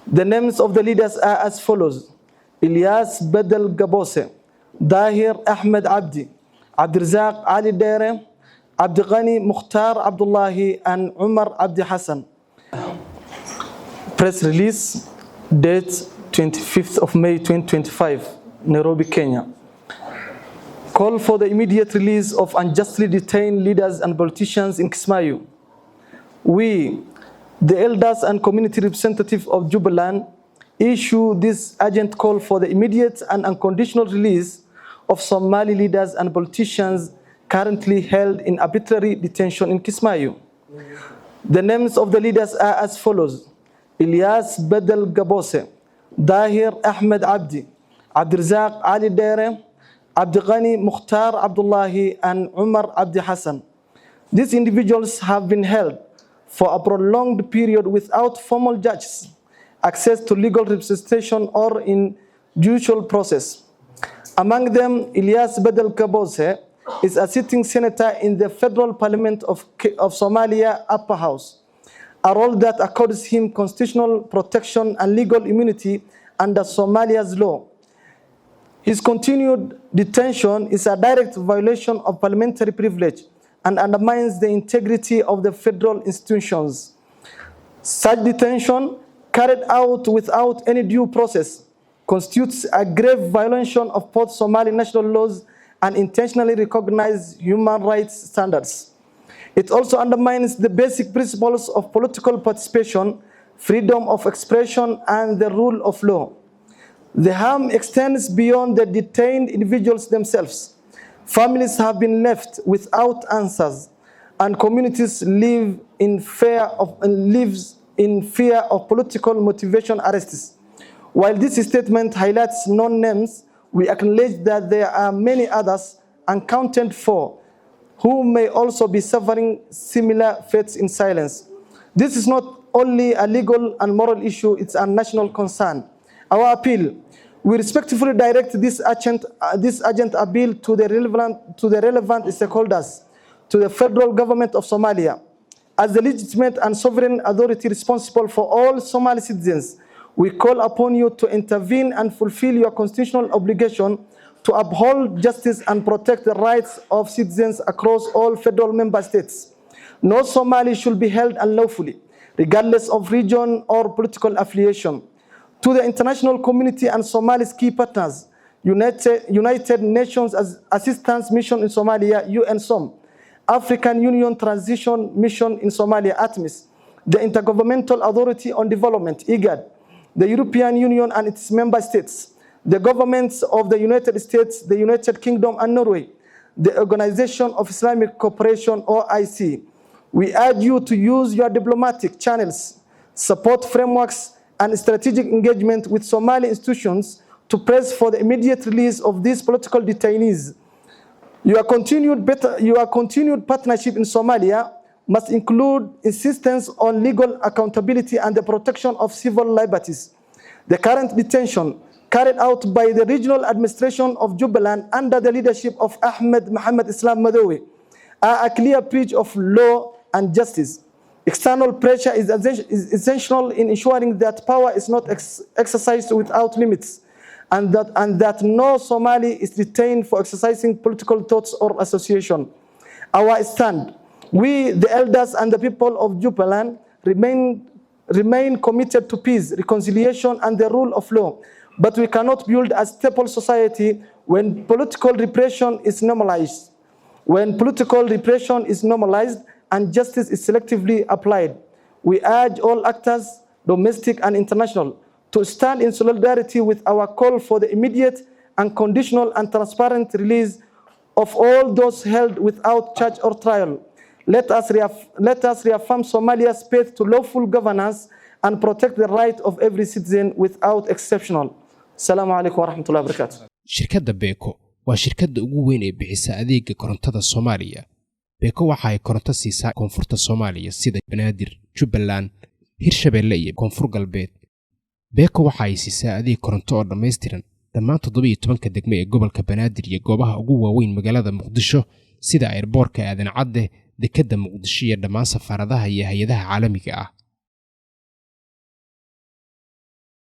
The names of the leaders are as follows: Ilyaas Baddal Gaboose, Dahir Ahmed Abdi, Abdirazak Ali Dere, Abdighani Mukhtar Abdullahi, and Umar Abdi Hassan. Press release, date 25th of May 2025, Nairobi, Kenya. Call for the immediate release of unjustly detained leaders and politicians in Kismayu. We, the elders and community representatives of Jubaland, issue this urgent call for the immediate and unconditional release of Somali leaders and politicians currently held in arbitrary detention in Kismayu. The names of the leaders are as follows: Ilyaas Baddal Gaboose, Dahir Ahmed Abdi, Abdirazak Ali Dere, Abdighani Mukhtar Abdullahi, and Umar Abdi Hassan. These individuals have been held for a prolonged period without formal judges, access to legal representation, or in judicial process. Among them, Ilyaas Baddal Gaboose is a sitting senator in the Federal Parliament of Somalia Upper House, a role that accords him constitutional protection and legal immunity under Somalia's law. His continued detention is a direct violation of parliamentary privilege and undermines the integrity of the federal institutions. Such detention, carried out without any due process, constitutes a grave violation of both Somali national laws and intentionally recognized human rights standards. It also undermines the basic principles of political participation, freedom of expression, and the rule of law. The harm extends beyond the detained individuals themselves. Families have been left without answers, and communities live in fear of political motivation arrests. While this statement highlights known names, we acknowledge that there are many others unaccounted for who may also be suffering similar fates in silence. This is not only a legal and moral issue, it's a national concern. Our appeal: we respectfully direct this urgent appeal to the relevant stakeholders, to the federal government of Somalia. As the legitimate and sovereign authority responsible for all Somali citizens, we call upon you to intervene and fulfill your constitutional obligation to uphold justice and protect the rights of citizens across all federal member states. No Somali should be held unlawfully, regardless of region or political affiliation. To the international community and Somali's key partners, United Nations Assistance Mission in Somalia, UNSOM, African Union Transition Mission in Somalia, ATMIS, the Intergovernmental Authority on Development, IGAD, the European Union and its member states, the governments of the United States, the United Kingdom, and Norway, the Organization of Islamic Cooperation, OIC. We urge you to use your diplomatic channels, support frameworks, and strategic engagement with Somali institutions to press for the immediate release of these political detainees. Your continued partnership in Somalia must include insistence on legal accountability and the protection of civil liberties. The current detention carried out by the regional administration of Jubaland under the leadership of Axmed Madoobe are a clear breach of law and justice. External pressure is essential in ensuring that power is not exercised without limits, and that no Somali is detained for exercising political thoughts or association. Our stand: we, the elders and the people of Jubaland, remain committed to peace, reconciliation, and the rule of law. But we cannot build a stable society when political repression is normalized. When political repression is normalized and justice is selectively applied, we urge all actors, domestic and international, to stand in solidarity with our call for the immediate, unconditional, and transparent release of all those held without charge or trial. Let us reaffirm Somalia's path to lawful governance and protect the right of every citizen without exception. Assalamu alaikum wa rahmatullahi wa barakatuh. Shirkadda Beko waa shirkadda ugu weyn ee bixisa adeegga korontada Soomaaliya. Beko waxa ay koronto siisaa koonfurta Soomaaliya sida Banaadir, Jubaland, Hirshabeelle iyo Koonfur Galbeed. Beko waxa ay siisaa adeeg koronto oo dhameystiran dhammaan 17 degme ee gobolka Banaadir iyo goobaha ugu waaweyn magaalada Muqdisho sida airportka Aadan Cadde, dekedda Muqdisho iyo dhammaan safaaradaha iyo hay'adaha caalamiga ah.